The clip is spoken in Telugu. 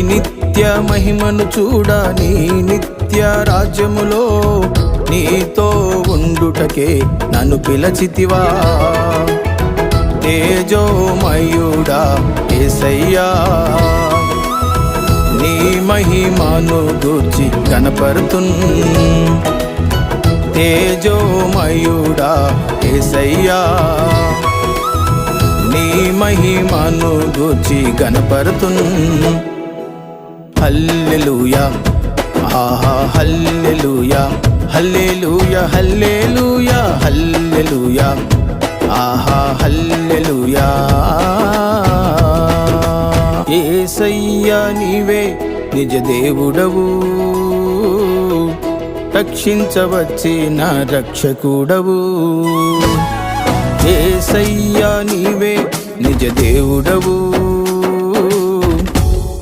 నిత్య మహిమను చూడ, నీ నిత్య రాజ్యములో నీతో ఉండుటకే నన్ను పిలచితివా. తేజోమయుడా యేసయ్యా, నీ మహిమను గూర్చి కనపరుతున్. తేజోమయుడా యేసయ్యా, నీ మహిమను గూర్చి కనపరుతున్. హల్లెలూయా, ఆహా హల్లెలూయా, హల్లెలూయా, హల్లెలూయా, హల్లెలూయా, ఆహా హల్లెలూయా. యేసయ్యా నీవే నిజ దేవుడవు, రక్షించవచ్చిన రక్షకుడవు. యేసయ్యా నీవే నిజ దేవుడవు,